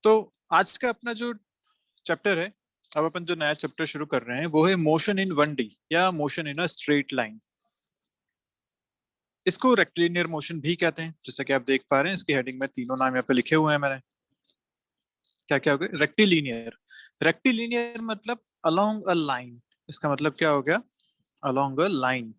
तो आज का अपना जो चैप्टर है, अब अपन जो नया चैप्टर शुरू कर रहे हैं वो है मोशन इन 1D या motion in a straight line. इसको रेक्टिलिनियर मोशन भी कहते हैं, जैसा कि आप देख पा रहे हैं इसकी हेडिंग में तीनों नाम यहाँ पे लिखे हुए हैं मैंने। क्या क्या हो गया? रेक्टिलिनियर। रेक्टिलिनियर मतलब अलोंग अ लाइन। इसका मतलब क्या हो गया? Along a line.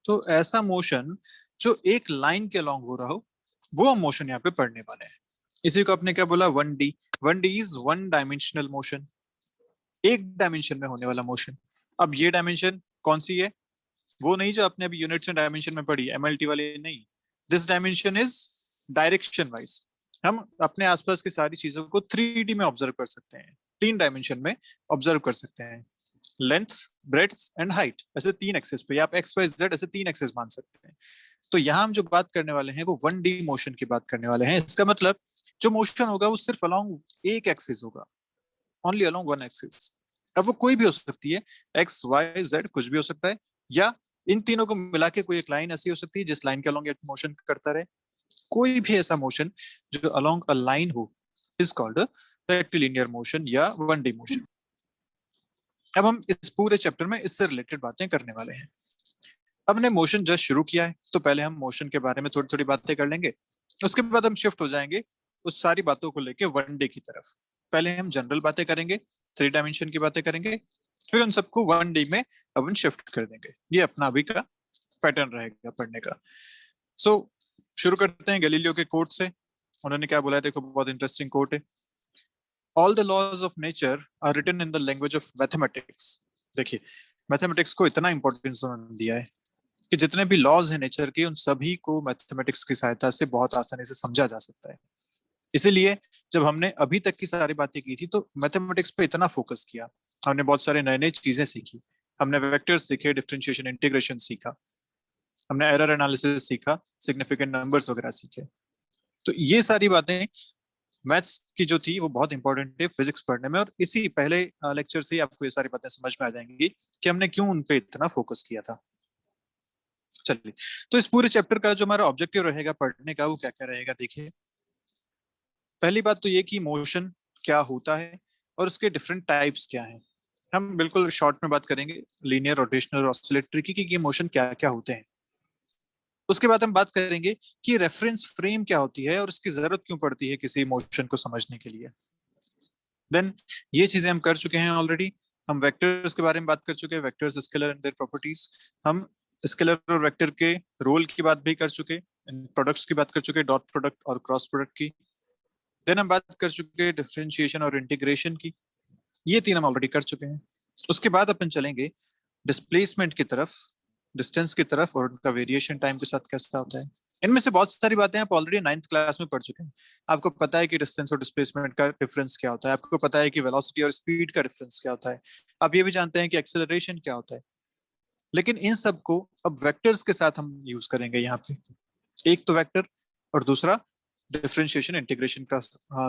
तो ऐसा मोशन जो एक लाइन के अलोंग हो रहा हो, वो हम मोशन यहाँ पे पढ़ने वाले हैं। इसी को आपने क्या बोला? 1D। 1D is one dimensional motion, एक डायमेंशन में होने वाला मोशन। अब ये डायमेंशन कौन सी है? वो नहीं जो आपने अभी यूनिट्स एंड डायमेंशन में पढ़ी, एमएलटी वाली नहीं। This dimension is direction wise. हम अपने आसपास की सारी चीजों को 3D में ऑब्जर्व कर सकते हैं, तीन डायमेंशन में ऑब्जर्व कर सकते हैं। लेंथ, ब्रेड्थ एंड हाइट, ऐसे तीन एक्सेस पे, या आप एक्स वाई जेड ऐसे तीन एक्सेस मान सकते हैं। तो यहाँ हम जो बात करने वाले हैं वो 1D मोशन की बात करने वाले हैं। इसका मतलब जो मोशन होगा वो सिर्फ अलोंग एक एक्सिस होगा, ओनली अलोंग वन एक्सिस। अब वो कोई भी हो सकती है, एक्स वाई जेड कुछ भी हो सकता है, या इन तीनों को मिला के कोई एक लाइन ऐसी हो सकती है जिस लाइन के अलोंग मोशन करता रहे। कोई भी ऐसा मोशन जो अलोंग अ लाइन हो इज कॉल्ड रेक्टिलिनियर मोशन या 1D मोशन। अब हम इस पूरे चैप्टर में इससे रिलेटेड बातें करने वाले हैं। अब हमने मोशन जस्ट शुरू किया है तो पहले हम मोशन के बारे में थोड़ी थोड़ी बातें कर लेंगे। उसके बाद हम शिफ्ट हो जाएंगे उस सारी बातों को लेके 1D की तरफ। पहले हम जनरल बातें करेंगे, 3 डायमेंशन की बातें करेंगे, फिर उन सबको 1D में अपन शिफ्ट कर देंगे। ये अपना अभी का पैटर्न रहेगा पढ़ने का। सो शुरू करते हैं गैलीलियो के कोट से। उन्होंने क्या बोला है? देखो, बहुत इंटरेस्टिंग कोट है। All the laws of nature are written in the language of mathematics. देखिए, मैथमेटिक्स को इतना इंपॉर्टेंस दिया है कि जितने भी लॉज हैं नेचर के, उन सभी को मैथमेटिक्स की सहायता से बहुत आसानी से समझा जा सकता है। इसीलिए जब हमने अभी तक की सारी बातें की थी तो मैथमेटिक्स पे इतना फोकस किया। हमने बहुत सारे नए नए चीजें सीखी। हमने वेक्टर्स सीखे, डिफरेंशिएशन, इंटीग्रेशन सीखा, हमने एरर एनालिसिस सीखा, सिग्निफिकेंट नंबर्स वगैरह सीखे। तो ये सारी बातें मैथ्स की जो थी वो बहुत इंपॉर्टेंट है फिजिक्स पढ़ने में, और इसी पहले लेक्चर से ही आपको ये सारी बातें समझ में आ जाएंगी कि हमने क्यों उन पे इतना फोकस किया था। चलिए, तो इस पूरे चैप्टर का जो हमारा ऑब्जेक्टिव रहेगा पढ़ने का, वो क्या क्या रहेगा? देखिए, पहली बात तो ये कि मोशन क्या होता है और उसके डिफरेंट टाइप्स क्या हैं। हम बिल्कुल शॉर्ट में बात करेंगे लीनियर, रोटेशनल, ऑसिलेटरी की, कि ये मोशन क्या क्या होते हैं। उसके बाद हम बात करेंगे कि रेफरेंस फ्रेम क्या होती है और उसकी जरूरत क्यों पड़ती है किसी मोशन को समझने के लिए। देन ये चीजें हम कर चुके हैं ऑलरेडी। हम वेक्टर्स के बारे में बात कर चुके हैं, vectors, scalar and their properties. हम स्केलर और वेक्टर के रोल की बात भी कर चुके, प्रोडक्ट्स की बात कर चुके, डॉट प्रोडक्ट और क्रॉस प्रोडक्ट की। देन हम बात कर चुके हैं डिफरेंशिएशन और इंटीग्रेशन की। ये तीन हम ऑलरेडी कर चुके हैं। उसके बाद अपन चलेंगे डिस्प्लेसमेंट की तरफ, डिस्टेंस की तरफ, और उनका वेरिएशन टाइम के साथ कैसा होता है। इनमें से बहुत सारी बातें आप ऑलरेडी 9th क्लास में पढ़ चुके हैं। आपको पता है कि डिस्टेंस और डिस्प्लेसमेंट का डिफरेंस क्या होता है, आपको पता है कि वेलोसिटी और स्पीड का डिफरेंस क्या होता है, आप ये भी जानते हैं कि एक्सेलरेशन क्या होता है। लेकिन इन सबको अब वेक्टर्स के साथ हम यूज करेंगे यहाँ पे। एक तो वेक्टर और दूसरा डिफरेंशिएशन इंटीग्रेशन का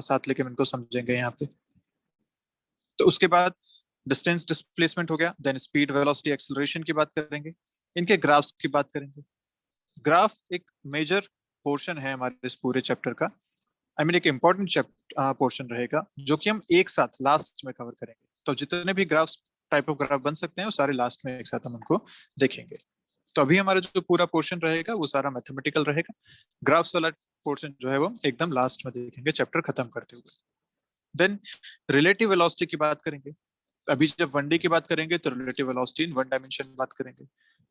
साथ लेके हम इनको समझेंगे यहाँ पे। तो उसके बाद डिस्टेंस, डिस्प्लेसमेंट हो गया, देन स्पीड, वेलोसिटी, एक्सेलरेशन की बात करेंगे, इनके ग्राफ्स की बात करेंगे। ग्राफ एक मेजर पोर्शन है हमारे इस पूरे चैप्टर का। आई मीन एक इंपॉर्टेंट पोर्शन रहेगा जो कि हम एक साथ लास्ट में कवर करेंगे। तो जितने भी ग्राफ्स, टाइप ऑफ ग्राफ बन सकते हैं, वो सारे लास्ट में एक साथ हम उनको देखेंगे। तो अभी हमारा जो पूरा पोर्शन रहेगा वो सारा मैथमेटिकल रहेगा। ग्राफ्स वाला पोर्शन जो है वो एकदम लास्ट में देखेंगे चैप्टर खत्म करते हुए। देन रिलेटिव वेलोसिटी की बात करेंगे। अभी जब 1D की बात करेंगे तो relative velocity in one dimension बात करेंगे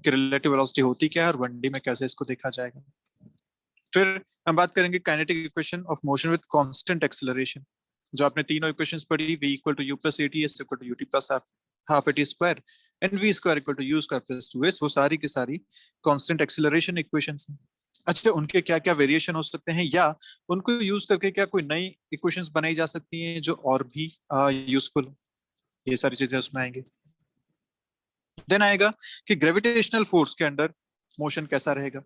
कि रिलेटिव वेलोसिटी होती क्या है और 1D में कैसे इसको देखा जाएगा। फिर हम बात करेंगे kinetic equation of motion with constant acceleration. जो आपने तीनों इक्वेशंस पढ़ी, v equal to u plus a t, s equal to u t plus half a t square, and v square equal to u square plus 2s, वो सारी की सारी constant acceleration equations हैं। अच्छा, उनके क्या क्या वेरिएशन हो सकते हैं, या उनको यूज करके क्या कोई नई इक्वेशंस बनाई जा सकती हैं जो और भी यूजफुल, ये सारी चीजें उसमें आएंगे। देन आएगा कि ग्रेविटेशनल फोर्स के अंडर मोशन कैसा रहेगा।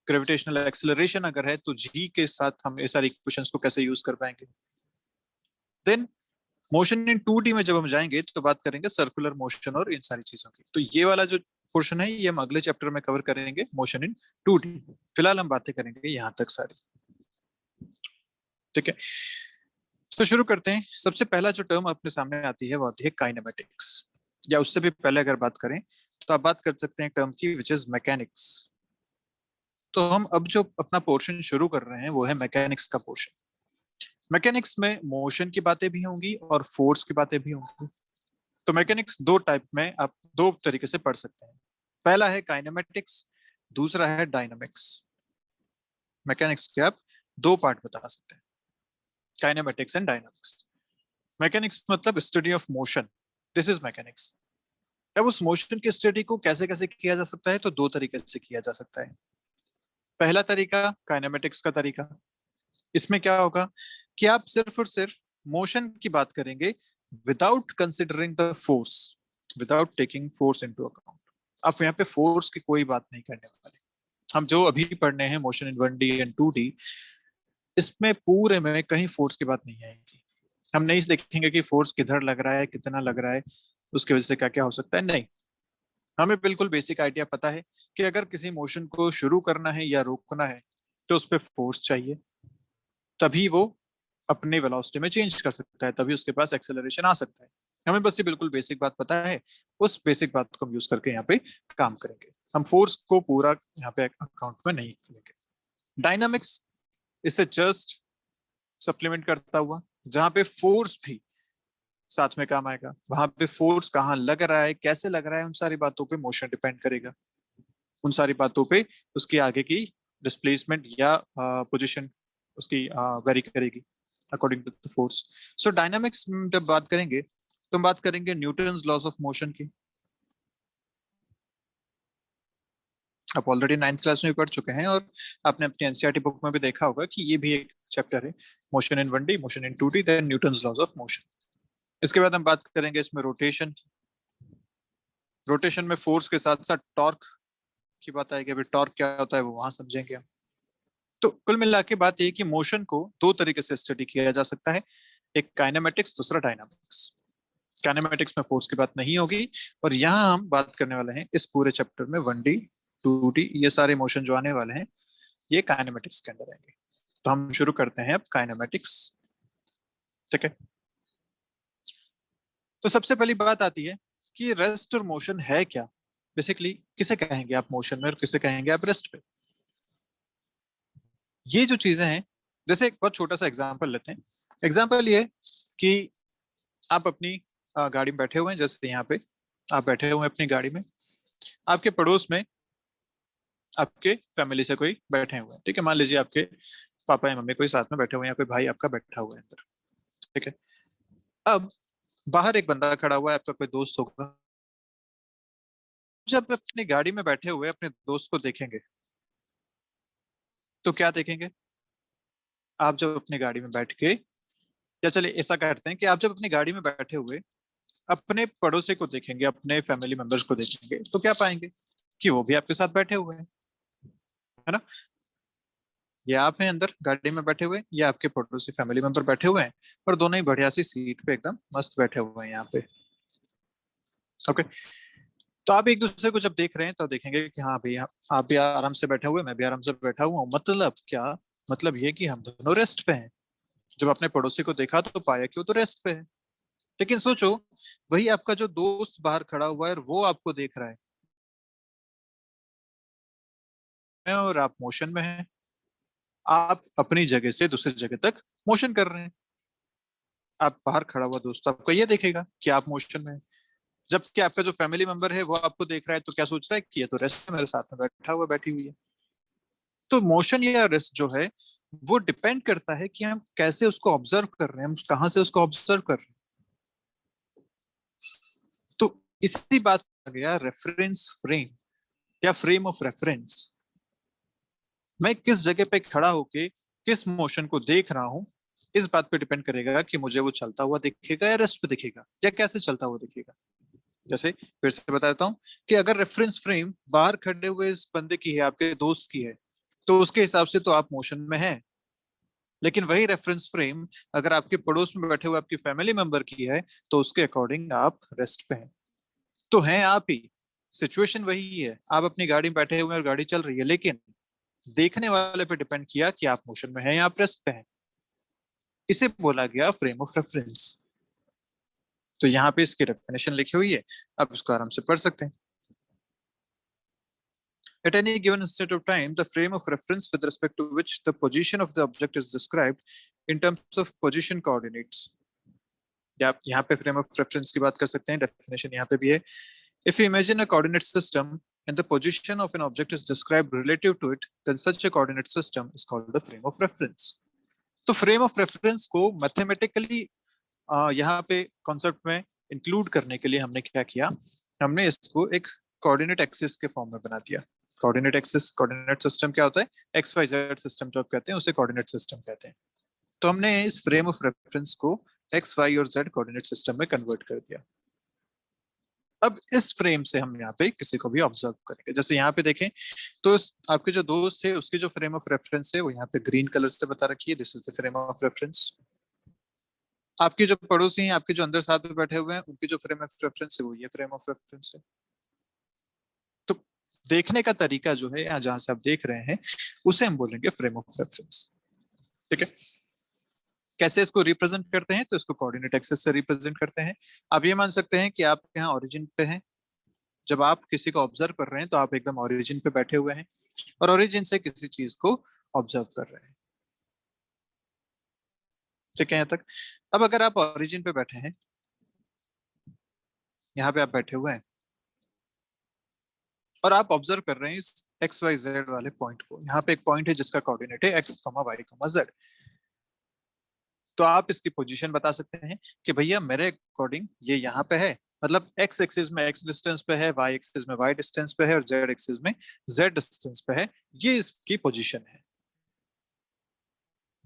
ग्रेविटेशनल एक्सेलरेशन अगर है तो जी के साथ हम ये सारी इक्वेशंस को कैसे यूज कर पाएंगे। देन मोशन इन 2D में जब हम जाएंगे तो बात करेंगे सर्कुलर मोशन और इन सारी चीजों की। तो ये वाला जो पोर्शन है ये हम अगले चैप्टर में कवर करेंगे, मोशन इन 2D। फिलहाल हम बातें करेंगे यहाँ तक सारी, ठीक है। तो शुरू करते हैं। सबसे पहला जो टर्म अपने सामने आती है वो आती है काइनेमेटिक्स, या उससे भी पहले अगर बात करें तो आप बात कर सकते हैं टर्म की विच इज मैकेनिक्स। तो हम अब जो अपना पोर्शन शुरू कर रहे हैं वो है मैकेनिक्स का पोर्शन। मैकेनिक्स में मोशन की बातें भी होंगी और फोर्स की बातें भी होंगी। तो मैकेनिक्स दो टाइप में आप दो तरीके से पढ़ सकते हैं। पहला है काइनेमेटिक्स, दूसरा है डायनामिक्स। मैकेनिक्स के आप दो पार्ट बता सकते हैं, काइनेमेटिक्स एंड डायनामिक्स। मैकेनिक्स मतलब study of motion, this is mechanics. अब उस मोशन की स्टडी को कैसे कैसे किया जा सकता है, तो दो तरीके से किया जा सकता है। पहला तरीका काइनेमेटिक्स का तरीका। इसमें क्या होगा कि आप सिर्फ और सिर्फ मोशन की बात करेंगे without considering the force, without taking force into account. आप यहाँ पे फोर्स की कोई बात नहीं करने वाले। हम जो अभी पढ़ने हैं motion in 1D and 2D, इसमें पूरे में कहीं फोर्स की बात नहीं आएगी। हम नहीं देखेंगे कि फोर्स किधर लग रहा है, कितना लग रहा है, उसकी वजह से क्या क्या हो सकता है, नहीं। हमें बिल्कुल बेसिक आइडिया पता है कि अगर किसी मोशन को शुरू करना है या रोकना है तो उस पर फोर्स चाहिए, तभी वो अपने वेलोसिटी में चेंज कर सकता है, तभी उसके पास एक्सेलरेशन आ सकता है। हमें बस ये बिल्कुल बेसिक बात पता है, उस बेसिक बात को हम यूज करके यहाँ पे काम करेंगे। हम फोर्स को पूरा यहाँ पे अकाउंट में नहीं लेंगे। डायनामिक्स इससे जस्ट सप्लीमेंट करता हुआ, जहां पे फोर्स भी साथ में काम आएगा। वहां पे फोर्स कहाँ लग रहा है, कैसे लग रहा है, उन सारी बातों पे मोशन डिपेंड करेगा। उन सारी बातों पे उसकी आगे की डिस्प्लेसमेंट या पोजीशन उसकी वेरी करेगी according to the force. So dynamics जब बात करेंगे तो हम बात करेंगे न्यूटन्स लॉस ऑफ मोशन की। आप ऑलरेडी 9th क्लास में पढ़ चुके हैं और आपने अपनी एनसीईआरटी बुक में भी देखा होगा कि ये भी एक चैप्टर है, motion in 1D, motion in 2D, then Newton's laws of motion. इसके बाद हम बात करेंगे इसमें रोटेशन की। रोटेशन में फोर्स के साथ साथ टॉर्क की बात आएगी। अभी टॉर्क क्या होता है वो वहां समझेंगे हम। तो कुल मिला के बात ये कि मोशन को दो तरीके से स्टडी किया जा सकता है, एक काइनेमेटिक्स, दूसरा डायनामिक्स। काइनेमेटिक्स में फोर्स की बात नहीं होगी, और यहाँ हम बात करने वाले हैं इस पूरे चैप्टर में 1D 2D ये सारे मोशन जो आने वाले हैं ये काइनेमेटिक्स के अंदर आएंगे। तो हम शुरू करते हैं अब काइनेमेटिक्स, ठीक है। तो सबसे पहली बात आती है कि रेस्ट और मोशन है क्या। बेसिकली किसे कहेंगे आप मोशन में और किसे कहेंगे आप रेस्ट पे। ये जो चीजें हैं, जैसे एक बहुत छोटा सा एग्जांपल लेते हैं। एग्जांपल ये कि आप अपनी गाड़ी में बैठे हुए हैं, जैसे यहाँ पे आप बैठे हुए हैं अपनी गाड़ी में, आपके पड़ोस में आपके फैमिली से कोई बैठे हुए हैं, ठीक है। मान लीजिए आपके पापा या मम्मी कोई साथ में बैठे हुए हैं, या कोई भाई आपका बैठा हुआ है अंदर, ठीक है। अब बाहर एक बंदा खड़ा हुआ है, आपका कोई दोस्त होगा। जब अपनी गाड़ी में बैठे हुए अपने दोस्त को देखेंगे तो क्या देखेंगे। आप जब अपनी गाड़ी में बैठ के, या चलिए ऐसा करते हैं कि आप जब अपनी गाड़ी में बैठे हुए अपने पड़ोसी को देखेंगे, अपने फैमिली मेंबर्स को देखेंगे, तो क्या पाएंगे कि वो भी आपके साथ बैठे हुए हैं, है ना। या आप हैं अंदर गाड़ी में बैठे हुए, या आपके पड़ोसी फैमिली मेंबर बैठे हुए हैं, और दोनों ही बढ़िया सी सीट पे एकदम मस्त बैठे हुए हैं यहाँ पे, ओके। तो आप एक दूसरे को जब देख रहे हैं तो देखेंगे कि हाँ भैया आप भी आराम से बैठे हुए, मैं भी आराम से बैठा हुआ हूँ। मतलब क्या, मतलब ये कि हम दोनों रेस्ट पे हैं। जब अपने पड़ोसी को देखा तो पाया कि वो तो रेस्ट पे है। लेकिन सोचो, वही आपका जो दोस्त बाहर खड़ा हुआ है और वो आपको देख रहा है और आप मोशन में हैं। आप अपनी जगह से दूसरी जगह तक मोशन कर रहे हैं। आप बाहर खड़ा हुआ दोस्त आपको ये देखेगा कि आप मोशन में हैं। जबकि आपका जो फैमिली मेंबर है वो आपको देख रहा है तो क्या सोच रहा है कि ये तो रेस्ट मेरे साथ में बैठा हुआ बैठी हुई है। तो मोशन या रेस्ट जो है वो डिपेंड करता है कि हम कैसे उसको ऑब्जर्व कर रहे हैं, हम कहाँ से उसको ऑब्जर्व कर रहे हैं। तो इसी बात आ गया रेफरेंस फ्रेम या फ्रेम ऑफ रेफरेंस। मैं किस जगह पे खड़ा होके किस मोशन को देख रहा हूं, इस बात पे डिपेंड करेगा कि मुझे वो चलता हुआ दिखेगा या रेस्ट पे दिखेगा या कैसे चलता हुआ दिखेगा। जैसे फिर से बता देता हूँ कि अगर रेफरेंस फ्रेम बाहर खड़े हुए इस बंदे की है, आपके दोस्त की है, तो उसके हिसाब से तो आप मोशन में हैं। लेकिन वही रेफरेंस फ्रेम अगर आपके पड़ोस में बैठे हुए आपकी फैमिली मेंबर की है तो उसके अकॉर्डिंग आप रेस्ट पे हैं। तो हैं आप ही, सिचुएशन वही है, आप अपनी गाड़ी में बैठे हुए हैं और गाड़ी चल रही है, लेकिन देखने वाले पे डिपेंड किया कि आप मोशन में हैं या आप रेस्ट पे हैं। इसे बोला गया फ्रेम ऑफ रेफरेंस। तो यहाँ पे इसकी डेफिनेशन लिखी हुई है, आप इसको आराम से पढ़ सकते हैं। At any given instant of time, the frame of reference with respect to which the position of the object is described in terms of position coordinates. आप यहाँ पे frame of reference की बात कर सकते हैं, definition यहाँ पे भी है। If you imagine a coordinate system and the position of an object is described relative to it, then such a coordinate system is called the frame of reference. तो frame of reference को mathematically यहाँ पे concept में include करने के लिए हमने क्या किया, हमने इसको एक coordinate axis के form में बना दिया। कोऑर्डिनेट एक्सिस, कोऑर्डिनेट सिस्टम क्या होता है, एक्स वाई जेड सिस्टम जो आप कहते हैं उसे कोऑर्डिनेट सिस्टम कहते हैं। तो हमने इस फ्रेम ऑफ रेफरेंस को एक्स वाई और जेड कोऑर्डिनेट सिस्टम में कन्वर्ट कर दिया। अब इस फ्रेम से हम यहाँ पे किसी को भी ऑब्जर्व करेंगे। जैसे यहाँ पे देखें तो आपके जो दोस्त है उसकी जो फ्रेम ऑफ रेफरेंस है वो यहाँ पे ग्रीन कलर से बता रखी है, this is the frame of reference. आपके जो पड़ोसी हैं, आपके जो अंदर साथ में बैठे हुए हैं, उनकी जो फ्रेम ऑफ रेफरेंस है वो ये फ्रेम ऑफ रेफरेंस है। तो देखने का तरीका जो है, जहां से आप देख रहे हैं उसे हम बोलेंगे फ्रेम ऑफ रेफरेंस। ठीक है, कैसे इसको रिप्रेजेंट करते हैं, तो इसको कोऑर्डिनेट एक्सिस से रिप्रेजेंट करते हैं। आप ये मान सकते हैं कि आप यहाँ ओरिजिन पे हैं, जब आप किसी को ऑब्जर्व कर रहे हैं तो आप एकदम ओरिजिन पे बैठे हुए हैं और ओरिजिन से किसी चीज को ऑब्जर्व कर रहे हैं। ठीक है यहाँ तक। अब अगर आप ओरिजिन पे बैठे हैं, यहाँ पे आप बैठे हुए हैं और आप ऑब्जर्व कर रहे हैं इस एक्स वाई जेड वाले पॉइंट को। यहाँ पे एक पॉइंट है जिसका कोऑर्डिनेट है X comma Y comma Z. तो आप इसकी पोजीशन बता सकते हैं कि भैया मेरे अकॉर्डिंग ये यहाँ पे है, मतलब एक्स एक्सिस में एक्स डिस्टेंस पे है, वाई एक्सिस में वाई डिस्टेंस पे है और जेड एक्सिस में जेड डिस्टेंस पे है, ये इसकी पोजीशन है।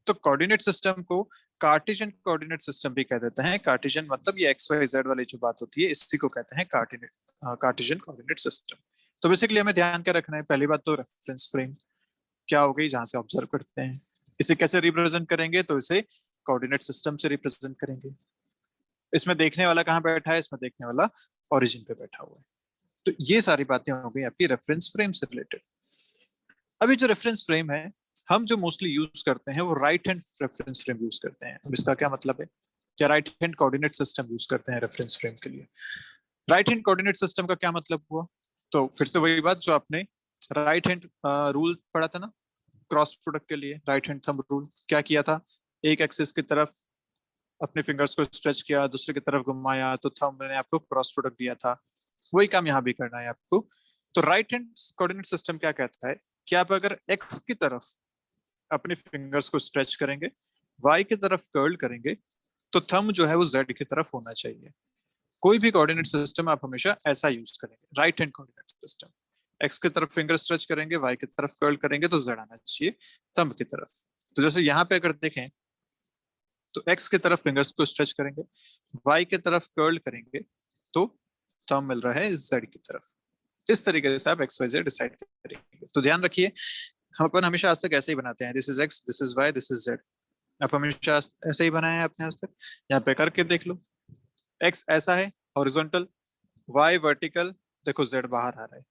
तो कोऑर्डिनेट सिस्टम को कार्टेशियन कोऑर्डिनेट सिस्टम भी कह देते हैं। कार्टेशियन मतलब ये एक्स वाई जेड वाली जो बात होती है इसी को कहते हैं कार्टेशियन कोऑर्डिनेट सिस्टम। तो बेसिकली हमें ध्यान क्या रखना है, पहली बात तो रेफरेंस फ्रेम क्या हो गई, जहां से ऑब्जर्व करते हैं। इसे कैसे रिप्रेजेंट करेंगे, तो इसे कोऑर्डिनेट सिस्टम से रिप्रेजेंट करेंगे। इसमें देखने वाला कहाँ बैठा है, इसमें देखने वाला ओरिजिन पे बैठा हुआ है। तो ये सारी बातें हो गई आपकी रेफरेंस फ्रेम से रिलेटेड। अभी जो रेफरेंस फ्रेम है हम जो मोस्टली यूज करते हैं वो right hand reference frame use करते हैं। अब इसका क्या मतलब है, क्या right hand coordinate system use करते हैं रेफरेंस फ्रेम के लिए। राइट हैंड कोऑर्डिनेट सिस्टम का क्या मतलब हुआ, तो फिर से वही बात जो आपने राइट हैंड रूल पढ़ा था ना क्रॉस प्रोडक्ट के लिए, राइट हैंड थंब रूल। क्या किया था, एक एक्सिस की तरफ अपने फिंगर्स को स्ट्रेच किया, दूसरे की तरफ घुमाया, तो थंब ने आपको क्रॉस प्रोडक्ट दिया था। वही काम यहाँ भी करना है आपको। तो राइट हैंड कोऑर्डिनेट सिस्टम क्या कहता है कि आप अगर एक्स की तरफ अपने फिंगर्स को स्ट्रेच करेंगे, वाई की तरफ कर्ल करेंगे, तो थंब जो है वो जेड की तरफ होना चाहिए। कोई भी कोऑर्डिनेट सिस्टम आप हमेशा ऐसा यूज करेंगे, right hand coordinate system. X की तरफ फिंगर स्ट्रेच करेंगे, वाई की तरफ कर्ल करेंगे, तो जेड आना चाहिए थंब की तरफ। तो जैसे यहाँ पे अगर देखें तो एक्स की तरफ फिंगर्स को स्ट्रेच करेंगे, वाई की तरफ कर्ल करेंगे, तो थंब मिल रहा है जेड की तरफ। इस तरीके से आप एक्स वाई जेड डिसाइड करेंगे। तो ध्यान रखिए हम अपन हमेशा आज तक ऐसे ही बनाते हैं, this is X, this is Y, this is Z. आप हमेशा ऐसे ही बनाए हैं अपने आज तक। यहाँ पे करके देख लो, एक्स ऐसा है हॉरिजॉन्टल, वाई वर्टिकल, देखो जेड बाहर आ रहा है,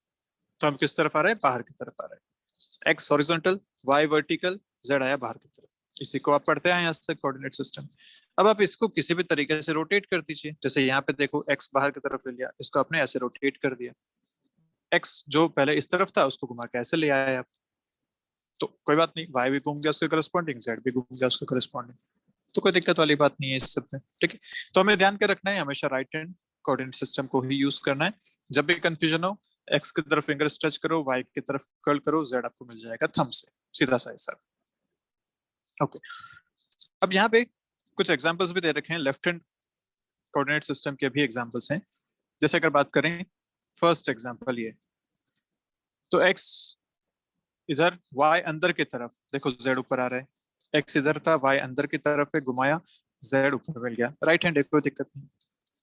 तो हम किस तरफ आ रहे हैं, बाहर की तरफ आ रहे हैं। X horizontal, Y vertical, Z आया बाहर की तरफ। इसी को आप पढ़ते हैं आज तक कोऑर्डिनेट सिस्टम। अब आप इसको किसी भी तरीके से रोटेट कर दीजिए। जैसे यहाँ पे देखो एक्स बाहर की तरफ ले लिया, इसको आपने ऐसे रोटेट कर दिया। एक्स जो पहले इस तरफ था उसको घुमा के ऐसे ले आए आप, तो कोई बात नहीं, वाई भी घूम गया उसके करस्पॉन्डिंग, जेड भी घूम गया उसके करस्पॉन्डिंग, तो कोई दिक्कत वाली बात नहीं है इस सब में। ठीक है, तो हमें ध्यान के रखना है हमेशा राइट हैंड कोऑर्डिनेट सिस्टम को ही यूज करना है। जब भी कंफ्यूजन हो, एक्स की तरफ फिंगर स्ट्रेच करो, वाई की तरफ कर्ल करो, जेड आपको मिल जाएगा थंब से, सीधा सा ऐसा। ओके, अब यहाँ पे कुछ एग्जांपल्स भी दे रखे हैं, लेफ्ट हैंड कोऑर्डिनेट सिस्टम के भी एग्जांपल्स हैं। जैसे अगर बात करें फर्स्ट एग्जांपल ये, तो एक्स इधर, वाई अंदर की तरफ, देखो जेड ऊपर आ रहा है, एक्स इधर था, वाई अंदर की तरफ है, घुमाया, जेड ऊपर मिल गया, राइट हैंड है, कोई दिक्कत नहीं।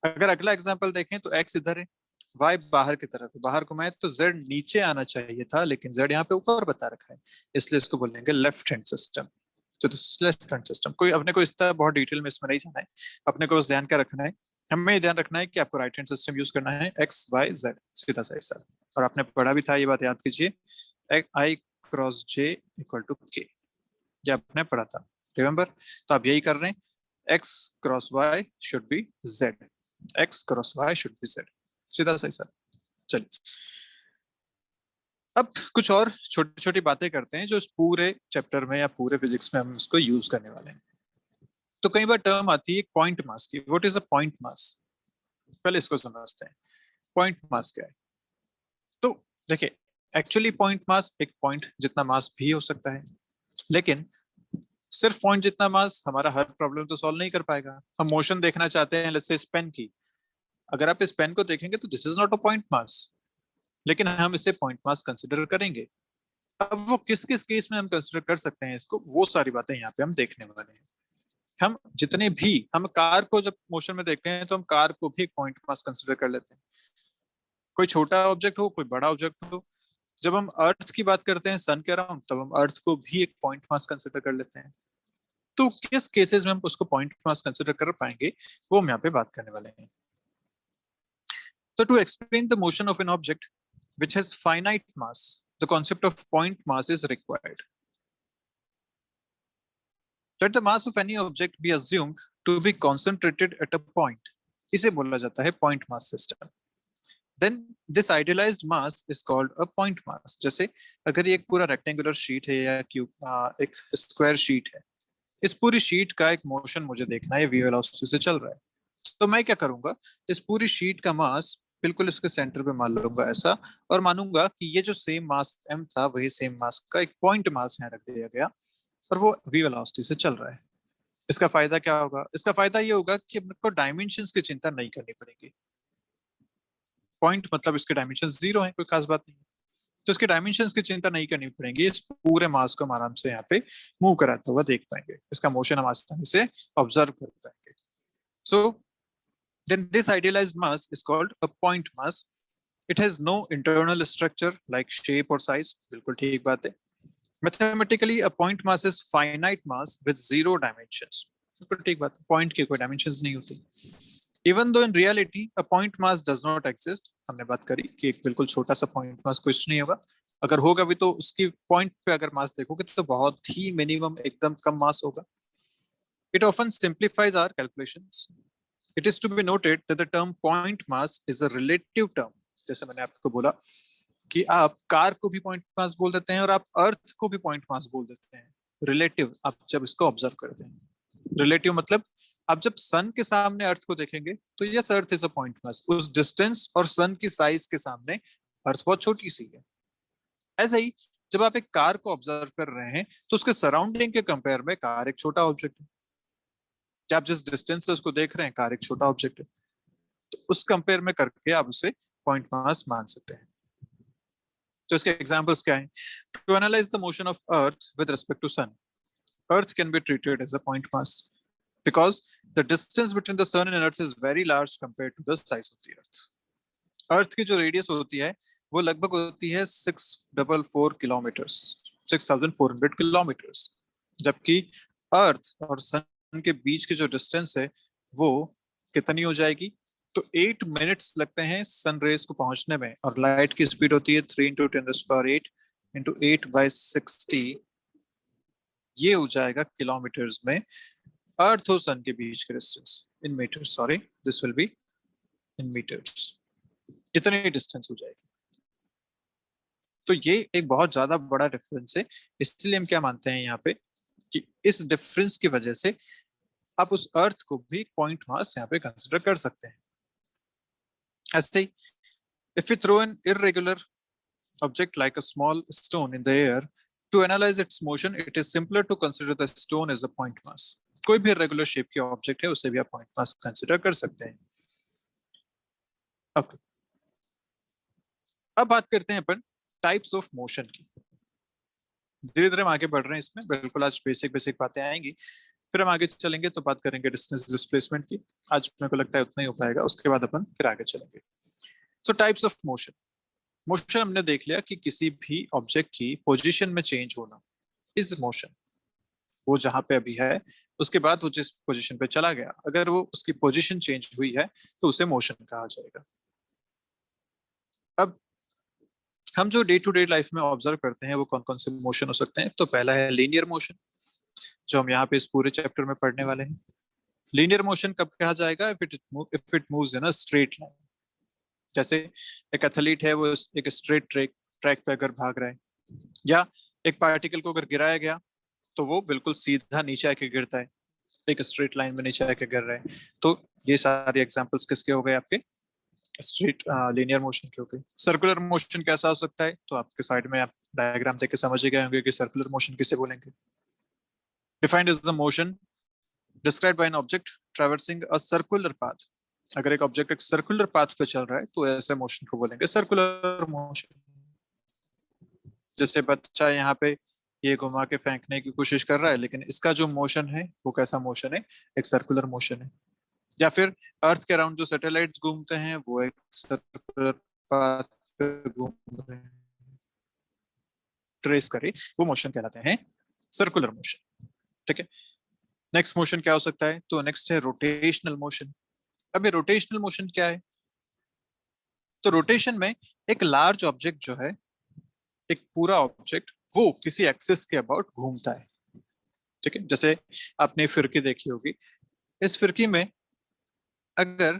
अगर अगला एग्जांपल देखें तो एक्स इधर है, वाई बाहर की तरफ है, बाहर घुमाए तो जेड नीचे आना चाहिए था, लेकिन जेड यहाँ पे ऊपर बता रखा है, इसलिए इसको बोलेंगे लेफ्ट हैंड सिस्टम। तो लेफ्ट हैंड सिस्टम कोई अपने को इस तरह बहुत डिटेल में इसमें नहीं जाना है, अपने को बस ध्यान क्या रखना है हमें ध्यान रखना है कि आपको राइट हैंड सिस्टम यूज करना है, एक्स वाई जेड, सीधा सा हिसाब। और आपने पढ़ा भी था, ये बात याद कीजिए, आई क्रॉस जे इक्वल टू के, ये आपने पढ़ा था, रिमेंबर? तो आप यही कर रहे हैं, x cross why should be Z, x cross why should be Z, सीधा सा हिसाब। चलिए अब कुछ और छोटी छोटी बातें करते हैं जो इस पूरे चैप्टर में या पूरे फिजिक्स में हम इसको यूज करने वाले हैं। तो कई बार टर्म आती है पॉइंट मास की। व्हाट इज अ पॉइंट मास? पहले इसको समझते हैं, पॉइंट मास क्या है। तो देखिए, एक्चुअली पॉइंट मास एक पॉइंट जितना मास भी हो सकता है, लेकिन सिर्फ पॉइंट जितना मास हमारा हर प्रॉब्लम तो सॉल्व नहीं कर पाएगा। हम मोशन देखना चाहते हैं, लेट्स से इस पेन की, अगर आप इस पेन को देखेंगे तो this is not a point मास, लेकिन हम इसे पॉइंट मास कंसिडर करेंगे। अब वो किस किस केस में हम कंसिडर कर सकते हैं इसको, वो सारी बातें यहाँ पे हम देखने वाले हैं। हम जितने भी, हम कार को जब मोशन में देखते हैं तो हम कार को भी एक पॉइंट मास कंसिडर कर लेते हैं, कोई छोटा ऑब्जेक्ट हो कोई बड़ा ऑब्जेक्ट हो। जब हम अर्थ की बात करते हैं सन के अराउंड, तब हम अर्थ को भी एक पॉइंट मास कंसिडर कर लेते हैं। तो किस केसेस में हम उसको पॉइंट मास कंसिडर कर पाएंगे, वो हम यहाँ पे बात करने वाले हैं। So to explain the motion of an object which has finite mass, the concept of point mass is required. Let the mass of any object be assumed to be concentrated at a point. इसे बोला जाता है point mass system. Then this idealized mass is called a point mass. जैसे अगर ये एक पूरा rectangular sheet है या क्यूब एक square sheet है, इस पूरी शीट का एक मोशन मुझे देखना है, v वेलोसिटी से चल रहा है। तो मैं क्या करूंगा, इस पूरी शीट का मास बिल्कुल इसके सेंटर पे मान लूंगा ऐसा, और मानूंगा कि ये जो सेम मास m था वही सेम मास का एक पॉइंट मास यहाँ रख दिया गया, और वो v वेलोसिटी से चल रहा है। इसका फायदा क्या होगा? इसका फायदा ये होगा कि आपको डायमेंशंस की चिंता नहीं करनी पड़ेगी। पॉइंट मतलब इसके डायमेंशन 0 है, कोई खास बात नहीं, तो इसके डायमेंशंस की चिंता नहीं करनी पड़ेगी। इस पूरे मास को हम आराम से यहाँ पे मूव कराता हुआ देख पाएंगे, इसका मोशन हम आसानी से ऑब्जर्व कर पाएंगे। सो then this idealized mass is called a point mass. It has no internal structure like shape or size. बिल्कुल ठीक बात है। Mathematically, a point mass is finite mass with 0 dimensions. बिल्कुल ठीक बात है, पॉइंट के कोई डायमेंशंस नहीं होती। Even though in reality a point mass does not exist, हमने बात करी कि एक बिल्कुल छोटा सा पॉइंट मास कुछ नहीं होगा, अगर होगा भी तो उसकी पॉइंट पे अगर मास देखोगे तो बहुत ही मिनिमम एकदम कम मास होगा। It often simplifies our calculations. It is to be noted that the term point mass is a relative term. जैसे मैंने आपको बोला कि आप कार को भी पॉइंट मास बोल देते हैं और आप अर्थ को भी पॉइंट मास बोल देते हैं। रिलेटिव, आप जब इसको ऑब्जर्व करते हैं, रिलेटिव मतलब आप जब सन के सामने अर्थ को देखेंगे तो yes earth is a point मास, उस डिस्टेंस और सन की साइज के सामने अर्थ बहुत छोटी सी है। ऐसे ही जब आप एक कार को ऑब्जर्व कर रहे हैं तो उसके सराउंडिंग के कंपेयर में कार एक छोटा ऑब्जेक्ट है। क्या आप जिस डिस्टेंस से उसको देख रहे हैं, कार एक छोटा ऑब्जेक्ट है, तो उस कंपेयर में करके आप उसे पॉइंट मास मान सकते हैं। तो इसके एग्जांपल्स क्या हैं? To analyse the motion of earth with respect to sun, earth can be treated as a point mass because the distance between the sun and earth is very large compared to the size of the earth. अर्थ की जो radius होती है वो लगभग होती है 644 kilometres, 6400 kilometres, जबकि अर्थ और सन के बीच की जो डिस्टेंस है वो कितनी हो जाएगी? तो 8 मिनट्स लगते हैं सन रेज को पहुंचने में, और लाइट की स्पीड होती है 3 × 10⁸ इंटू 8/60, ये हो जाएगा किलोमीटर्स में अर्थ और सन के बीच के distance, in metres, sorry this will be in metres, इतनी डिस्टेंस हो जाएगी। तो ये एक बहुत ज्यादा बड़ा डिफरेंस है, इसलिए हम क्या मानते हैं यहाँ पे कि इस डिफरेंस की वजह से आप उस अर्थ को भी पॉइंट मास यहाँ पे कंसिडर कर सकते हैं। ऐसे ही if we throw an irregular object like a small stone in the air, to analyze its motion it is simpler to consider the stone as a point mass. कोई भी irregular shape की object है उसे भी आप point mass consider कर सकते हैं। okay. अब बात करते हैं अपन टाइप्स ऑफ मोशन की। धीरे धीरे हम आगे बढ़ रहे हैं इसमें, बिल्कुल आज बेसिक बेसिक बातें आएंगी, फिर हम आगे चलेंगे तो बात करेंगे डिस्टेंस डिस्प्लेसमेंट की। आज मेरे को लगता है उतना ही हो पाएगा, उसके बाद अपन फिर आगे चलेंगे। सो टाइप्स ऑफ मोशन। मोशन हमने देख लिया कि किसी भी ऑब्जेक्ट की पोजीशन में चेंज होना इज मोशन। वो जहां पे अभी है उसके बाद वो जिस पोजीशन पे चला गया, अगर वो उसकी पोजीशन चेंज हुई है तो उसे मोशन कहा जाएगा। अब हम जो डे टू डे लाइफ में ऑब्जर्व करते हैं वो कौन कौन से मोशन हो सकते हैं, तो पहला है लीनियर मोशन, जो हम यहाँ पे इस पूरे चैप्टर में पढ़ने वाले हैं। लीनियर मोशन कब कहा जाएगा? If it moves in a straight line. जैसे एक एथलीट है, वो एक स्ट्रेट ट्रैक पे अगर भाग रहा है, या एक पार्टिकल को अगर गिराया गया तो वो बिल्कुल सीधा नीचे आके गिरता है, एक स्ट्रेट लाइन में नीचे आके गिर रहा है। तो ये सारे एग्जांपल्स किसके हो गए? आपके स्ट्रेट लीनियर मोशन के हो गए। सर्कुलर मोशन कैसा हो सकता है? तो आपके साइड में आप डायग्राम देख के समझ गए होंगे कि सर्कुलर मोशन किसे बोलेंगे। Defined is the motion described bye an object traversing a circular path. अगर एक ऑब्जेक्ट एक सर्कुलर पाथ पे चल रहा है तो ऐसे मोशन को बोलेंगे सर्कुलर मोशन। जैसे बच्चा यहाँ पे ये घुमा के फेंकने की कोशिश कर रहा है, लेकिन इसका जो मोशन है वो कैसा मोशन है? एक सर्कुलर मोशन है। या फिर अर्थ के अराउंड जो सैटेलाइट्स घूमते हैं वो एक सर्कुलर पाथ पे घूम रहे हैं, ट्रेस करे, वो मोशन कहलाते हैं सर्कुलर मोशन। ठीक है, नेक्स्ट मोशन क्या हो सकता है? तो नेक्स्ट है रोटेशनल मोशन। अब ये रोटेशनल मोशन क्या है? तो रोटेशन में एक लार्ज ऑब्जेक्ट जो है, एक पूरा ऑब्जेक्ट, वो किसी एक्सिस के अबाउट घूमता है। ठीक है, जैसे आपने फिरकी देखी होगी, इस फिरकी में अगर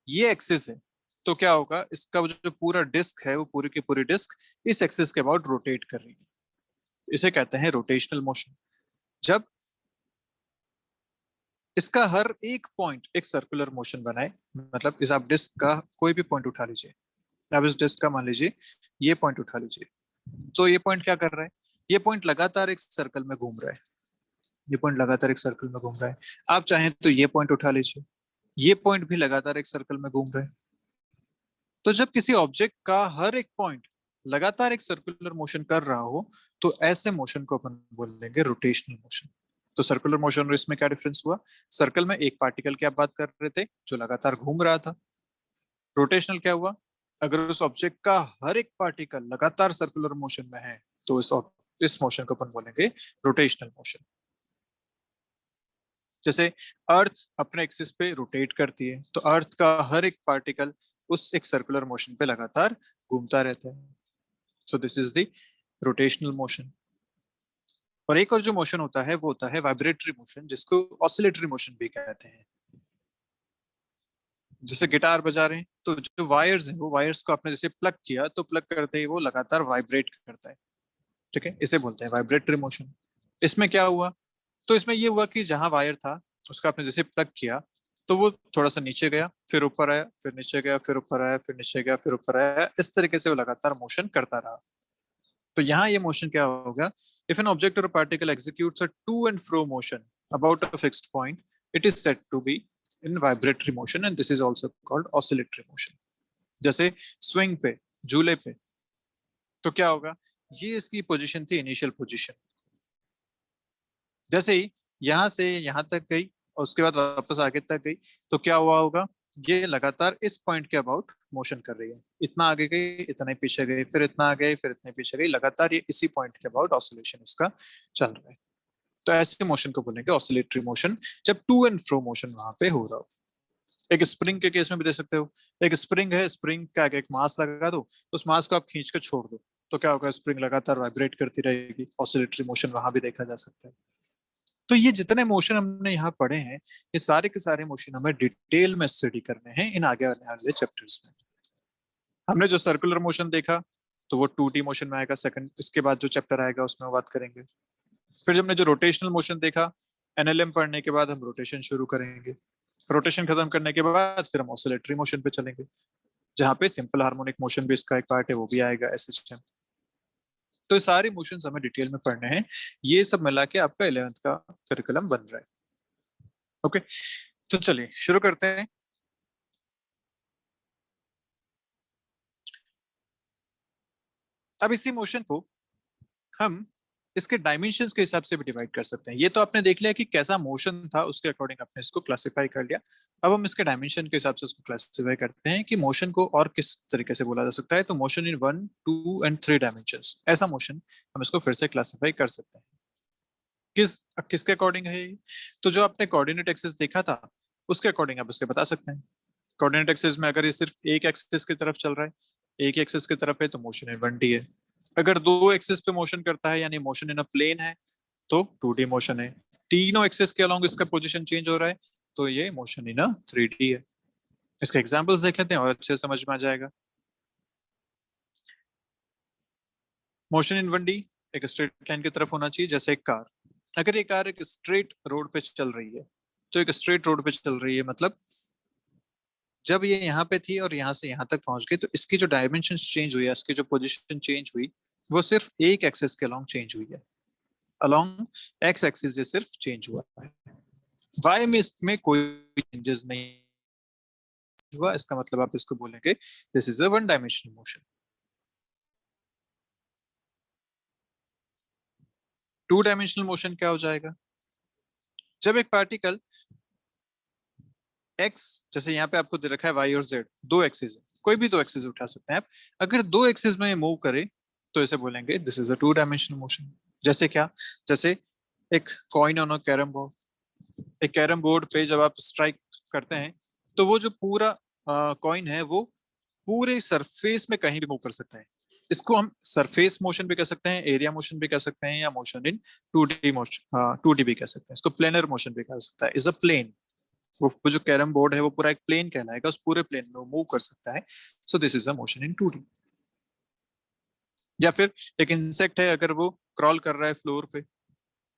ये एक्सिस है तो क्या होगा? इसका जो पूरा डिस्क है वो पूरी की पूरी डिस्क इस एक्सिस के अबाउट रोटेट कर रही है। इसे कहते हैं रोटेशनल मोशन। जब इसका हर एक पॉइंट एक सर्कुलर मोशन बनाए, मतलब इस आप डिस्क का कोई भी पॉइंट उठा लीजिए, आप इस डिस्क का मान लीजिए ये पॉइंट उठा लीजिए, तो ये पॉइंट क्या कर रहा है? ये पॉइंट लगातार एक सर्कल में घूम रहा है, ये पॉइंट लगातार एक सर्कल में घूम रहा है। आप चाहें तो ये पॉइंट उठा लीजिए, ये पॉइंट भी लगातार एक सर्कल में घूम रहा है। तो जब किसी ऑब्जेक्ट का हर एक पॉइंट लगातार एक सर्कुलर मोशन कर रहा हो तो ऐसे मोशन को अपन बोलेंगे रोटेशनल मोशन। तो सर्कुलर मोशन और इसमें क्या डिफरेंस हुआ? सर्कल में एक पार्टिकल की आप बात कर रहे थे जो लगातार घूम रहा था। रोटेशनल क्या हुआ? अगर उस ऑब्जेक्ट का हर एक पार्टिकल लगातार सर्कुलर मोशन में है तो इस मोशन को अपन बोलेंगे रोटेशनल मोशन। जैसे अर्थ अपने एक्सिस पे रोटेट करती है, तो अर्थ का हर एक पार्टिकल उस एक सर्कुलर मोशन पे लगातार घूमता रहता है। सो this is the rotational motion. और एक और जो मोशन होता है वो होता है वाइब्रेटरी मोशन, जिसको ऑसिलेटरी मोशन भी कहते हैं। जैसे गिटार बजा रहे हैं तो जो वायर्स हैं, वो वायर्स को आपने जैसे प्लग किया तो प्लग करते ही वो लगातार वाइब्रेट करता है। ठीक है, इसे बोलते हैं वाइब्रेटरी मोशन। इसमें क्या हुआ? तो इसमें ये हुआ कि जहां वायर था उसका आपने जैसे प्लग किया तो वो थोड़ा सा नीचे गया, फिर ऊपर आया, फिर नीचे गया, फिर ऊपर आया, फिर नीचे गया, फिर ऊपर आया, इस तरीके से वो लगातार मोशन करता रहा। तो यहाँ ये मोशन क्या होगा? इफ एन ऑब्जेक्ट और particle executes a to and fro motion about a fixed point, it is said to be in vibratory motion and this is also called oscillatory motion. जैसे swing पे, झूले पे, तो क्या होगा? ये इसकी पोजीशन थी, इनिशियल पोजीशन। जैसे ही यहाँ से यहाँ तक गई और उसके बाद वापस आगे तक गई, तो क्या हुआ होगा? ये लगातार इस पॉइंट के अबाउट मोशन कर रही है। इतना आगे गई, इतना ही पीछे गई, फिर इतना आगे, फिर इतने पीछे गई, लगातार ये इसी पॉइंट के अबाउट ऑसिलेशन इसका चल रहा है। तो ऐसे मोशन को बोलेंगे ऑसिलेटरी मोशन, जब टू एंड फ्रो मोशन वहां पे हो रहा हो। एक स्प्रिंग के केस में भी दे सकते हो। एक स्प्रिंग है, स्प्रिंग का एक मास लगा दो, उस मास को आप खींच कर छोड़ दो, तो क्या होगा? स्प्रिंग लगातार वाइब्रेट करती रहेगी। ऑसिलेटरी मोशन वहां भी देखा जा सकता है। तो ये जितने मोशन हमने यहाँ पढ़े हैं, ये सारे के सारे मोशन हमें डिटेल में स्टडी करने हैं इन आगे आने वाले चैप्टर्स में। हमने जो सर्कुलर मोशन देखा तो वो 2D मोशन में आएगा, सेकंड इसके बाद जो चैप्टर आएगा उसमें बात करेंगे। फिर हमने जो रोटेशनल मोशन देखा, एनएलएम पढ़ने के बाद हम रोटेशन शुरू करेंगे। रोटेशन खत्म करने के बाद फिर हम ऑसिलेटरी मोशन पे चलेंगे, जहाँ पे सिंपल हार्मोनिक मोशन भी इसका एक पार्ट है, वो भी आएगा एसएचएम। तो ये सारे मोशंस हमें डिटेल में पढ़ने हैं। ये सब मिला के आपका 11th का करिकुलम बन रहा है। ओके, तो चलिए शुरू करते हैं। अब इसी मोशन को हम इसके डायमेंशंस के हिसाब से भी डिवाइड कर सकते हैं। ये तो आपने देख लिया कि कैसा मोशन था, उसके अकॉर्डिंग आपने इसको क्लासिफाई कर लिया। अब हम इसके डायमेंशन के हिसाब से इसको क्लासिफाई करते हैं कि मोशन को और किस तरीके से बोला जा सकता है। तो मोशन इन 1, 2 एंड 3 डायमेंशंस, ऐसा मोशन हम इसको फिर से क्लासिफाई कर सकते हैं। किसके अकॉर्डिंग है ये? तो जो आपने कोऑर्डिनेट एक्सिस देखा था उसके अकॉर्डिंग आप उसके बता सकते हैं। कोऑर्डिनेट एक्सिस में अगर ये सिर्फ एक एक्सिस की तरफ चल रहा है, एक एक्सिस की तरफ है, तो मोशन इन 1D है। अगर दो एक्सिस पे मोशन करता है यानी मोशन इन अ प्लेन है तो 2D मोशन है। तीनों एक्सिस के अलोंग इसका पोजीशन चेंज हो रहा है तो ये मोशन इन अ 3D है। इसके एग्जांपल्स देख लेते हैं और अच्छे से समझ में आ जाएगा। मोशन इन 1D एक स्ट्रेट लाइन की तरफ होना चाहिए, जैसे एक कार। अगर ये कार एक स्ट्रेट रोड पे चल रही है तो एक स्ट्रेट रोड पे चल रही है मतलब जब ये यहाँ पे थी और यहाँ से यहाँ तक पहुंच गई तो इसकी जो डायमेंशन चेंज हुई है, इसकी जो पोजीशन चेंज हुई, वो सिर्फ एक एक्सिस के अलोंग चेंज हुई है। अलोंग एक्स एक्सिस ये सिर्फ चेंज हुआ है। वाई में इसमें कोई चेंजेस नहीं हुआ, इसका मतलब आप इसको बोलेंगे this is a one dimensional motion. Two dimensional motion क्या हो जाएगा? जब एक पार्टिकल एक्स, जैसे यहाँ पे आपको दे रखा है वाई और जेड, दो एक्सिस है, कोई भी दो एक्सिस उठा सकते हैं आप। अगर दो एक्सिस में मूव करे तो इसे बोलेंगे this is a two dimensional motion. जैसे क्या? जैसे एक coin on a carrom board. एक कैरम बोर्ड पे जब आप स्ट्राइक करते हैं तो वो जो पूरा कॉइन है वो पूरे सरफेस में कहीं भी मूव कर सकता है। इसको हम सरफेस मोशन भी कह सकते हैं, एरिया मोशन भी कह सकते हैं, या motion in 2D motion, 2D भी कह सकते हैं, इसको प्लेनर मोशन भी कह सकता है। इज अ प्लेन, वो जो कैरम बोर्ड है वो पूरा एक प्लेन कहलाएगा, उस पूरे प्लेन में वो मूव कर सकता है। सो this is a motion in 2D। या फिर एक इंसेक्ट है, अगर वो क्रॉल कर रहा है फ्लोर पे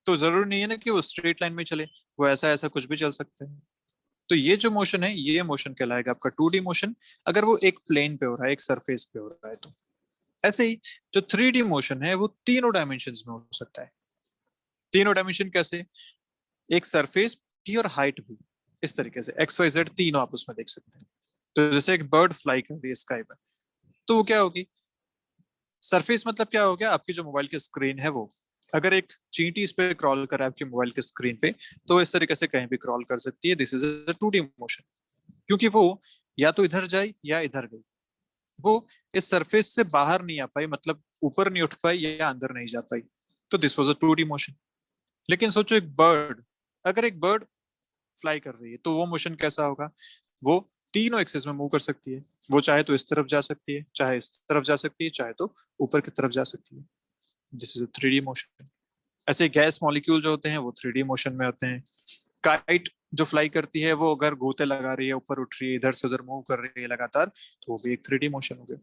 तो जरूरी नहीं है ना कि वो स्ट्रेट लाइन में चले, वो ऐसा ऐसा कुछ भी चल सकता है। तो ये जो मोशन है ये मोशन कहलाएगा आपका 2D मोशन, अगर वो एक प्लेन पे हो रहा है, एक सरफेस पे हो रहा है तो। ऐसे ही जो 3D मोशन है वो तीनों डायमेंशन में हो सकता है। तीनों डायमेंशन कैसे? एक सरफेस भी और हाइट भी। इस तरीके से एक्स वाई जेड तीनों आप उसमें देख सकते हैं। तो जैसे एक बर्ड फ्लाई कर रही है स्काई में तो वो क्या होगी? सरफेस मतलब क्या हो गया? आपकी जो मोबाइल की स्क्रीन है वो, अगर एक चींटी इस पे क्रॉल कर रहा है आपकी मोबाइल की स्क्रीन पे तो इस तरीके से कहीं भी क्रॉल कर सकती है। This is a 2D motion, क्योंकि वो या तो इधर जाए या इधर गई, वो इस सरफेस से बाहर नहीं आ पाई, मतलब ऊपर नहीं उठ पाई या अंदर नहीं जा पाई। तो this was a 2D motion. लेकिन सोचो एक बर्ड, अगर एक बर्ड फ्लाई कर रही है तो वो मोशन कैसा होगा? वो तीनों एक्सिस में मूव कर सकती है। वो चाहे तो इस तरफ जा सकती है, चाहे इस तरफ जा सकती है, चाहे तो ऊपर की तरफ जा सकती है। This is a 3D motion. ऐसे गैस मॉलिक्यूल जो होते हैं वो 3D मोशन में होते हैं। काइट जो फ्लाई करती है वो अगर गोते लगा रही है, ऊपर उठ रही है, इधर से उधर मूव कर रही है लगातार, तो वो भी एक 3D मोशन हो गया।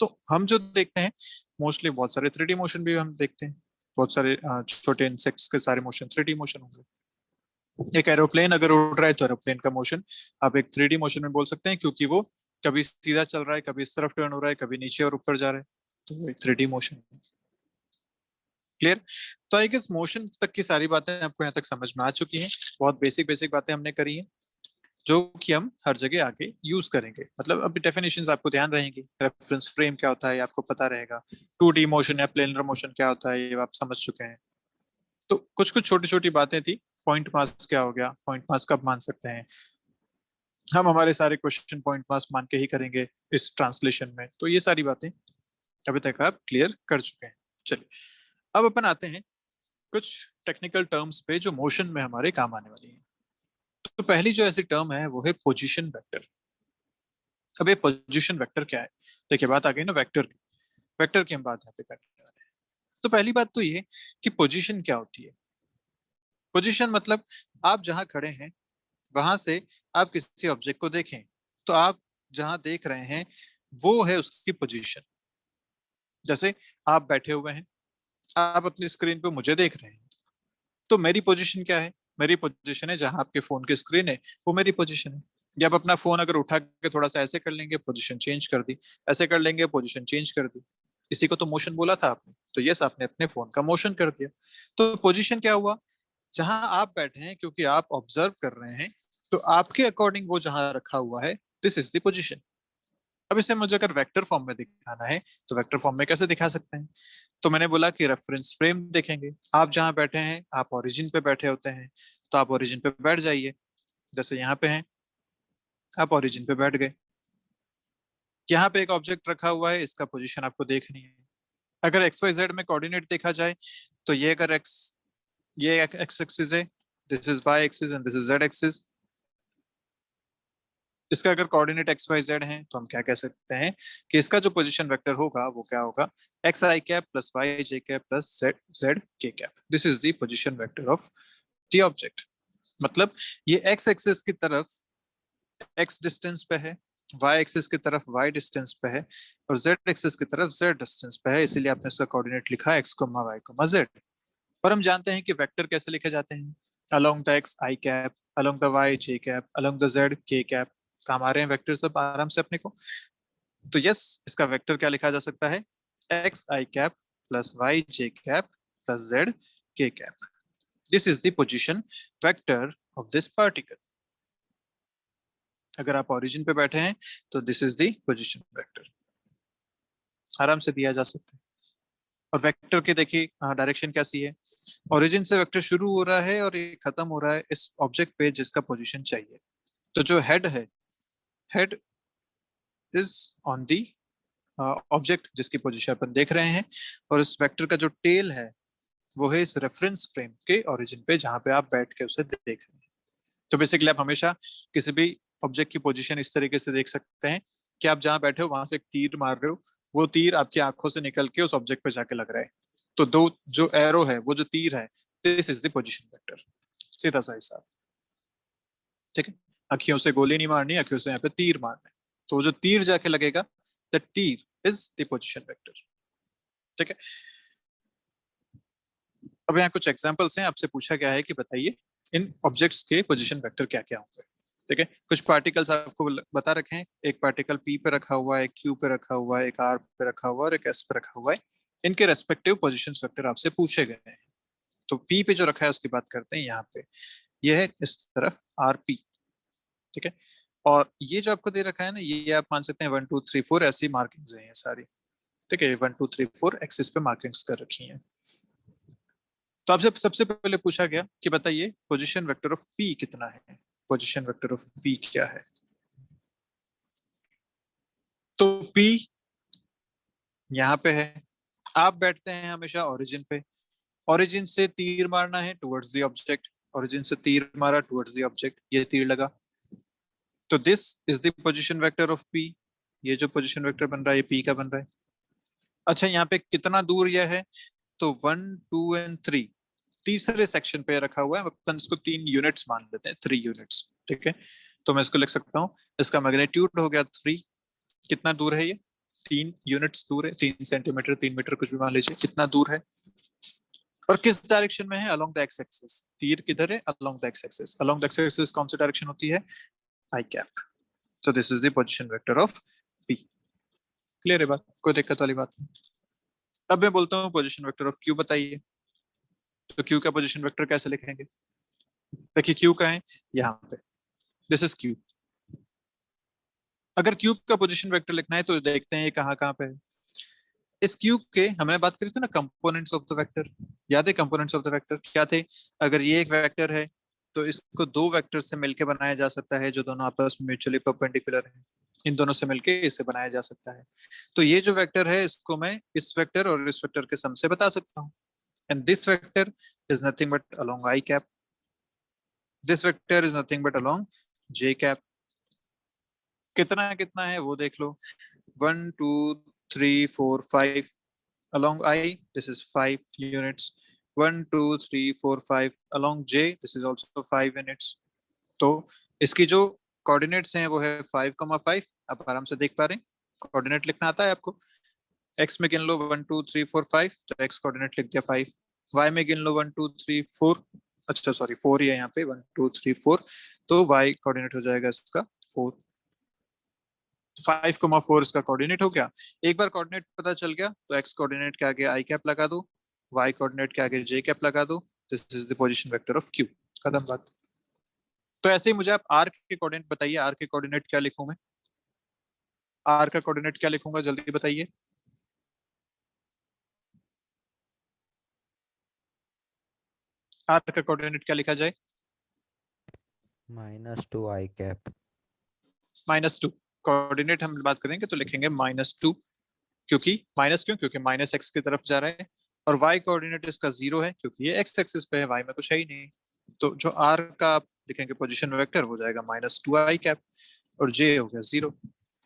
तो हम जो देखते हैं मोस्टली बहुत सारे 3D मोशन भी हम देखते हैं। बहुत सारे छोटे इंसेक्ट्स के सारे मोशन 3D मोशन होंगे। एक एरोप्लेन अगर उड़ रहा है तो एरोप्लेन का मोशन आप एक 3D मोशन में बोल सकते हैं, क्योंकि वो कभी सीधा चल रहा है, कभी इस तरफ टर्न हो रहा है, कभी नीचे और ऊपर जा रहा है, तो वो एक 3D मोशन है। क्लियर? तो आई गेस मोशन तक की सारी बातें आपको यहाँ तक समझ में आ चुकी हैं। बहुत बेसिक बेसिक बातें हमने करी हैं जो कि हम हर जगह आगे यूज करेंगे। मतलब अभी डेफिनेशंस आपको ध्यान रहेंगी, रेफरेंस फ्रेम क्या होता है आपको पता रहेगा, 2D मोशन या प्लेनर मोशन क्या होता है ये आप समझ चुके हैं। तो कुछ कुछ छोटी छोटी बातें थी। पॉइंट मास क्या हो गया, पॉइंट मास कब मान सकते हैं, हम हमारे सारे क्वेश्चन पॉइंट मास मान के ही करेंगे इस ट्रांसलेशन में, तो ये सारी बातें अभी तक आप क्लियर कर चुके हैं। चलिए अब अपन आते हैं कुछ टेक्निकल टर्म्स पे जो मोशन में हमारे काम आने वाली है। तो पहली जो ऐसी टर्म है वो है पोजीशन वेक्टर। अब ये पोजीशन वेक्टर क्या है? देखिए बात आ गई ना वेक्टर की, वेक्टर की हम बात यहाँ पे करने वाले हैं। तो पहली बात तो ये कि पोजीशन क्या होती है। पोजीशन मतलब आप जहां खड़े हैं वहां से आप किसी ऑब्जेक्ट को देखें तो आप जहां देख रहे हैं वो है उसकी पोजीशन। जैसे आप बैठे हुए हैं, आप अपनी स्क्रीन पे मुझे देख रहे हैं, तो मेरी पोजीशन क्या है? मेरी पोजीशन है जहां आपके फोन की स्क्रीन है वो मेरी पोजीशन है। या आप अपना फोन अगर उठा के थोड़ा सा ऐसे कर लेंगे पोजीशन चेंज कर दी, ऐसे कर लेंगे पोजीशन चेंज कर दी। इसी को तो मोशन बोला था आपने, तो यस आपने अपने फोन का मोशन कर दिया। तो पोजीशन क्या हुआ? जहां आप बैठे हैं क्योंकि आप ऑब्जर्व कर रहे हैं तो आपके अकॉर्डिंग वो जहां रखा हुआ है, दिस इज द पोजीशन। अब इसे मुझे अगर वेक्टर फॉर्म में दिखाना है तो वेक्टर फॉर्म में कैसे दिखा सकते हैं? तो मैंने बोला कि रेफरेंस फ्रेम देखेंगे। आप जहां बैठे हैं आप ओरिजिन पे बैठे होते हैं, तो आप ओरिजिन पे बैठ जाइए। जैसे यहाँ पे हैं, आप ओरिजिन पे बैठ गए। यहाँ पे एक ऑब्जेक्ट रखा हुआ है, इसका पोजीशन आपको देखनी है। अगर एक्स वाई जेड में कोऑर्डिनेट देखा जाए तो ये अगर एक्स ये एक्स एक्सिस है, this is Y axis and this is Z axis. इसका अगर कोऑर्डिनेट एक्स वाई जेड है तो हम क्या कह सकते हैं कि इसका जो पोजीशन वेक्टर होगा वो क्या होगा, x I cap plus Y J cap plus Z Z K cap. This is the position vector of the object. मतलब ये एक्स एक्सिस की तरफ एक्स डिस्टेंस पे है, वाई एक्सिस की तरफ वाई डिस्टेंस पे है, और जेड एक्सिस की तरफ जेड डिस्टेंस पे है, इसीलिए आपने इसका कोऑर्डिनेट लिखा X comma Y comma Z. और हम जानते हैं कि वेक्टर कैसे लिखे जाते हैं, along the X I cap, along the Y J cap, along the Z K cap. काम आ रहे हैं वेक्टर सब आराम से अपने को। तो यस, इसका वेक्टर क्या लिखा जा सकता है, x I cap plus Y J cap plus Z K cap. This is the position vector of this particle. अगर आप ओरिजिन पे बैठे हैं तो this is the position vector, आराम से दिया जा सकता है। और वेक्टर के देखिए डायरेक्शन कैसी है, ओरिजिन से वेक्टर शुरू हो रहा है और ये खत्म हो रहा है इस ऑब्जेक्ट पे जिसका पोजीशन चाहिए। तो जो हेड है, head is on the object जिसकी पोजीशन अपन देख रहे हैं, और इस वेक्टर का जो टेल है वो है इस रेफरेंस फ्रेम के ओरिजिन पे जहां पे आप बैठ के उसे देख रहे हैं। तो बेसिकली आप हमेशा किसी भी ऑब्जेक्ट की पोजीशन इस तरीके से देख सकते हैं कि आप जहां बैठे हो वहां से एक तीर मार रहे हो, वो तीर आपकी आंखों से निकल के उस ऑब्जेक्ट पे जाके लग रहा है। तो दो जो एरो है, वो जो तीर है, this is the position vector. सीधा सा हिसाब, ठीक है। अखियों से गोली नहीं मारनी, अखियों से यहाँ पे तीर मारना है। तो वो जो तीर जाके लगेगा, द तीर इज द पोजीशन वेक्टर, ठीक है। अब यहाँ कुछ एग्जांपल्स हैं, आपसे पूछा गया है कि बताइए इन ऑब्जेक्ट्स के पोजीशन वेक्टर क्या क्या होंगे, ठीक है। कुछ पार्टिकल्स आपको बता रखे हैं, एक पार्टिकल पी पे रखा हुआ है, एक क्यू पे रखा हुआ है, एक आर पे रखा हुआ है और एक एस पे रखा हुआ है। इनके रेस्पेक्टिव पोजीशन वेक्टर आपसे पूछे गए हैं। तो पी पे जो रखा है उसकी बात करते हैं यहाँ पे, यह है इस तरफ आर पी, ठीक है। और ये जो आपको दे रखा है ना, ये आप मान सकते हैं 1 2 3 4 ऐसी मार्किंग्स हैं ये सारी, ठीक है। 1 2 3 4 एक्सिस पे मार्किंग्स कर रखी हैं। तो आपसे सबसे पहले पूछा गया कि बताइए पोजीशन वेक्टर ऑफ पी कितना है, पोजीशन वेक्टर ऑफ पी क्या है। तो पी यहाँ पे है, आप बैठते हैं हमेशा ओरिजिन पे, ओरिजिन से तीर मारना है टुवर्ड्स द ऑब्जेक्ट, ओरिजिन से तीर मारा टुवर्ड्स द ऑब्जेक्ट, ये तीर लगा। तो this is the position vector of P. ये जो पोजीशन वेक्टर बन रहा है ये पी का बन रहा है। अच्छा, यहाँ पे कितना दूर यह है, तो 1 2 एंड 3 तीसरे सेक्शन पे रखा हुआ है, अपन इसको 3 यूनिट्स मान लेते हैं, 3 यूनिट्स, ठीक है। तो मैं इसको लिख सकता हूँ, इसका मैग्नीट्यूड हो गया 3। कितना दूर है ये, 3 यूनिट्स दूर है, 3 सेंटीमीटर 3 मीटर कुछ भी मान लीजिए, कितना दूर है। और किस डायरेक्शन में है, अलोंग द एक्स एक्सिस। तीर किधर है, along the x axis. Along the x axis कौन सी डायरेक्शन होती है, i cap. So this is the position vector of P. Clear है बात, कोई दिक्कत वाली बात नहीं। अब मैं बोलता हूँ पोजीशन वेक्टर ऑफ क्यू बताइए। तो क्यू का पोजीशन वेक्टर कैसे लिखेंगे, देखिए क्यू का है यहाँ पे, दिस इज क्यू। अगर क्यूब का पोजीशन वेक्टर लिखना है तो देखते हैं ये कहाँ कहाँ पे है। इस क्यूब के हमने बात करी थी ना कंपोनेंट्स ऑफ द वेक्टर, याद है कंपोनेंट्स ऑफ द वेक्टर क्या थे। अगर ये एक वेक्टर है तो इसको दो वेक्टर से मिलकर बनाया जा सकता है जो दोनों आपस में म्यूचुअली परपेंडिकुलर हैं, इन दोनों से मिलके इसे बनाया जा सकता है। तो ये जो वेक्टर है इसको मैं इस वेक्टर और इस वेक्टर के सम से बता सकता हूँ। And this vector is nothing but along I cap, this vector is nothing but along J cap. कितना कितना है वो देख लो, 1 2 3 4 5 along I, this is 5 units. 1 2 3 4 5 along J, this is also 5 units. तो इसकी जो कोऑर्डिनेट्स हैं वो है 5,5। आप आराम से देख पा रहे हैं, कोऑर्डिनेट लिखना आता है आपको। x में गिन लो 1 2 3 4 5, तो x कोऑर्डिनेट लिख दिया 5। y में गिन लो 1 2 3 4, अच्छा सॉरी 4 ही है यहाँ पे, 1 2 3 4, तो y कोऑर्डिनेट हो जाएगा इसका 4। 5,4 इसका कोऑर्डिनेट हो गया। एक बार कोऑर्डिनेट पता चल गया तो एक्स कोऑर्डिनेट के आगे आई कैप लगा दो, वाई कोऑर्डिनेट के आगे जे कैप लगा दो। This is the position vector of Q, खत्म बात। तो ऐसे ही मुझे आप आर के कोऑर्डिनेट बताइए, आर के कोऑर्डिनेट क्या लिखूं मैं, आर का कोऑर्डिनेट क्या लिखूंगा जल्दी बताइए। आर का कोऑर्डिनेट क्या लिखा जाए, -2 आई कैप। -2। कोऑर्डिनेट हम बात करेंगे तो लिखेंगे -2, क्योंकि माइनस क्यों, क्योंकि माइनस एक्स की तरफ जा रहे हैं और y कोऑर्डिनेट इसका 0 है क्योंकि ये x एक्सिस पे है, y में कुछ है ही नहीं। तो जो r का आप लिखेंगे पोजीशन वेक्टर हो जाएगा -2i कैप और j हो गया 0।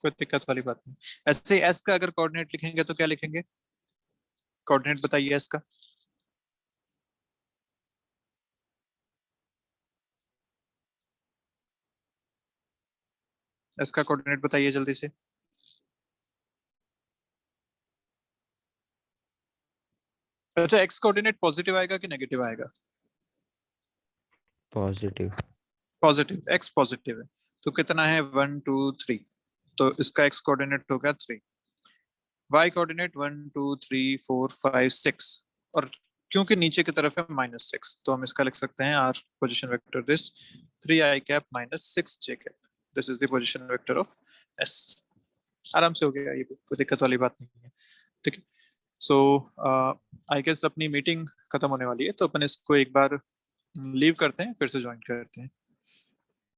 कोई दिक्कत वाली बात नहीं। ऐसे s का अगर कोऑर्डिनेट लिखेंगे तो क्या लिखेंगे? कोऑर्डिनेट बताइए s का। s का कोऑर्डिनेट बताइए जल्दी से। अच्छा, x कोऑर्डिनेट पॉजिटिव आएगा कि नेगेटिव आएगा? पॉजिटिव। पॉजिटिव, x पॉजिटिव है तो कितना है 1 2 3, तो इसका x कोऑर्डिनेट हो गया 3। y कोऑर्डिनेट 1 2 3 4 5 6, और क्योंकि नीचे की तरफ है -6 तो हम इसका लिख सकते हैं r position vector this 3i cap -6j cap. This is the position vector of s। आराम से हो गया, ये कोई दिक्कत वाली बात नहीं है। ठीक है, सो आई गेस अपनी मीटिंग खत्म होने वाली है तो अपन इसको एक बार लीव करते हैं, फिर से ज्वाइन करते हैं।